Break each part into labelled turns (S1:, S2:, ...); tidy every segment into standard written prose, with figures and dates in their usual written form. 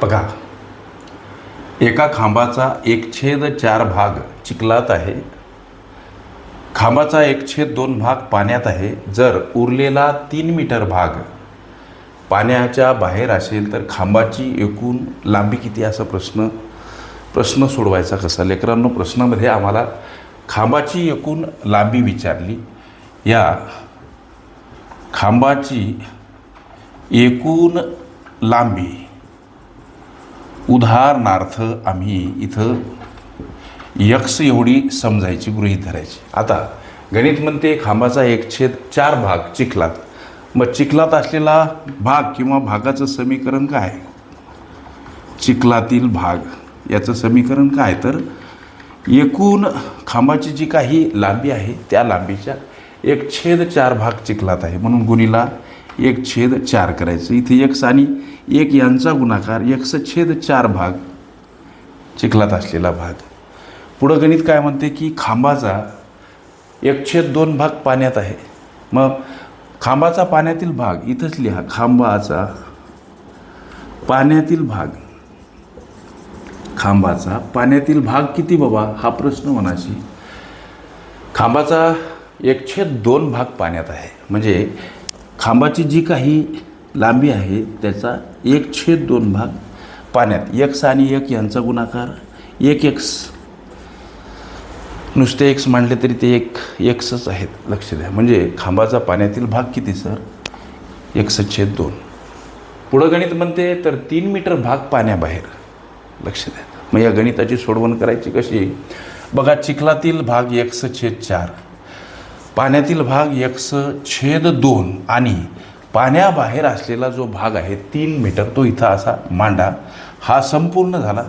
S1: बघा, एका खांबाचा 1/4 भाग चिखलात आहे, खांबाचा 1/2 भाग पाण्यात आहे. जर उरलेला 3 मीटर भाग पाण्याच्या बाहेर असेल तर खांबाची एकूण लांबी किती, असा प्रश्न सोडवायचा कसा. लेकरांनो, प्रश्नामध्ये आम्हाला खांबाची एकूण लांबी विचारली. या खांबाची एकूण लांबी उदाहरणार्थ आम्ही इथं यक्स एवढी समजायची, गृहीत धरायची. आता गणित म्हणते खांबाचा 1/4 भाग चिखलात. मग चिखलात असलेला भाग किंवा भागाचं समीकरण काय? चिखलातील भाग याचं समीकरण काय? तर एकूण खांबाची जी काही लांबी आहे त्या लांबीच्या 1/4 भाग चिखलात आहे, म्हणून गुणीला 1/4 करायचं. इथे यक्स आणि 1 यांचा गुणाकार, 1/4 भाग चिखलात असलेला भाग. पुढं गणित काय म्हणते की खांबाचा 1/2 भाग पाण्यात आहे. मग खांबाचा पाण्यातील भाग इथंच लिहा. खांबाचा पाण्यातील भाग, खांबाचा पाण्यातील भाग किती बाबा, हा प्रश्न मनाशी. खांबाचा 1/2 भाग पाण्यात आहे, म्हणजे खांबाची जी काही लांबी आहे त्याचा 1/2 भाग पाण्यात. यक्स आणि 1 यांचा गुणाकार, 1 एक्स, नुसते एक्स मांडले तरी ते एक्सच आहेत, लक्ष द्या. म्हणजे खांबाचा पाण्यातील भाग किती सर? 1/2. पुढं गणित म्हणते तर 3 मीटर भाग पाण्याबाहेर, लक्ष द्या. मग या गणिताची सोडवण करायची कशी? बघा, चिखलातील भाग 1/4, पाण्यातील भाग 1/2 आणि पाण्याबाहेर असलेला जो भाग आहे 3 मीटर, तो इथं असा मांडा. हा संपूर्ण झाला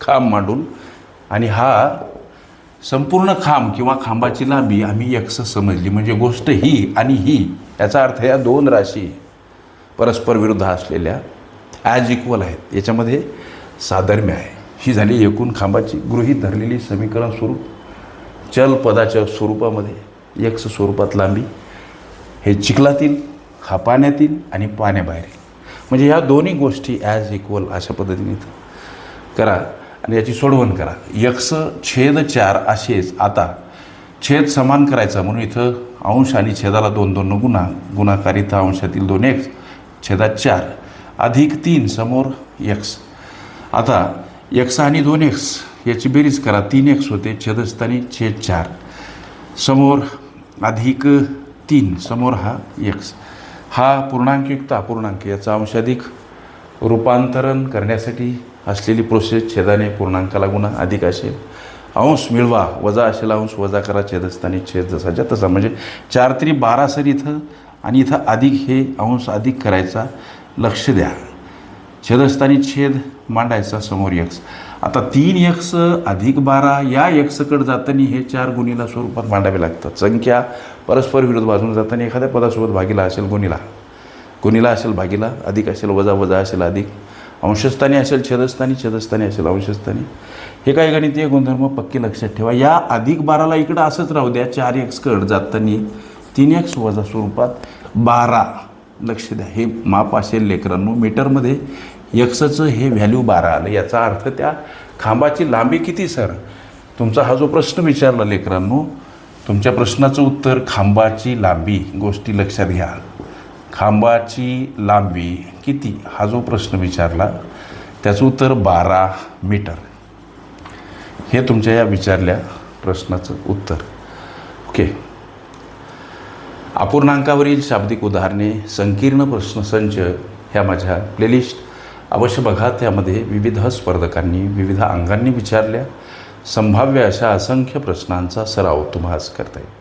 S1: खांब मांडून, आणि हा संपूर्ण खांब किंवा खांबाची लांबी आम्ही एक्स समजली. म्हणजे गोष्ट ही आणि ही, याचा अर्थ या दोन राशी परस्पर विरुद्ध असलेल्या ॲज इक्वल आहेत, याच्यामध्ये साधर्म्य आहे. ही झाली एकूण खांबाची गृहीत धरलेली समीकरण स्वरूप, चल पदाच्या स्वरूपामध्ये एक्स स्वरूपात लांबी. हे चिखलातील, हा पाण्यातील आणि पाण्याबाहेरील, म्हणजे या दोन्ही गोष्टी ॲज इक्वल अशा पद्धतीने करा आणि याची सोडवण करा. 1/4 असेच. आता छेद समान करायचा म्हणून इथं अंश आणि छेदाला 2 गुणाकार, इथं अंशातील 2x छेदात 4 अधिक 3 समोर x. आता x आणि 2x याची बेरीज करा, 3x होते, छेदस्थानी -4 समोर अधिक 3 समोर हा x. हा पूर्णांकयुक्त अपूर्णांक, याचा अंश अधिक रूपांतरण करण्यासाठी असलेली प्रोसेस. छेदाने पूर्णांकाला गुणा, अधिक असेल अंश मिळवा, वजा असेल अंश वजा करा, छेदस्थानी छेद जसाच्या तसा. म्हणजे 4 3 12 सर इथं, आणि इथं अधिक, हे अंश अधिक करायचा, लक्ष द्या. छेदस्थानी छेद मांडायचा, समोर x. आता 3x अधिक 12 या xकडे जाताना हे 4 गुणीला स्वरूपात मांडावे लागतात. संख्या परस्पर विरुद्ध बाजूने जाताना एखाद्या पदासोबत भागीला असेल गुणीला असेल भागीला, अधिक असेल वजा असेल अधिक, अंशस्थानी असेल छेदस्थानी असेल अंशस्थानी. हे काही गणितीय गुणधर्म पक्के लक्षात ठेवा. या अधिक 12ला इकडं असंच राहू द्या, 4xकडे जाताना 3x वजा स्वरूपात 12, लक्ष द्या. हे माप असेल लेकरांनो, मीटरमध्ये एक्सचं हे व्हॅल्यू 12 आलं. याचा अर्थ त्या खांबाची लांबी किती सर? तुमचा हा जो प्रश्न विचारला लेकरांनो, तुमच्या प्रश्नाचं उत्तर खांबाची लांबी, गोष्टी लक्षात घ्या. खांबाची लांबी किती, हा जो प्रश्न विचारला त्याचं उत्तर 12 मीटर. हे तुमच्या या विचारल्या प्रश्नाचं उत्तर. ओके. अपूर्णांकावरील शाब्दिक उदाहरणे, संकीर्ण प्रश्नसंच ह्या माझ्या प्लेलिस्ट अवश्य बघा. त्यामध्ये विविध स्पर्धकांनी विविध अंगांनी विचारल्या संभाव्य अशा असंख्य प्रश्नांचा सराव तुम्हाला करता येईल.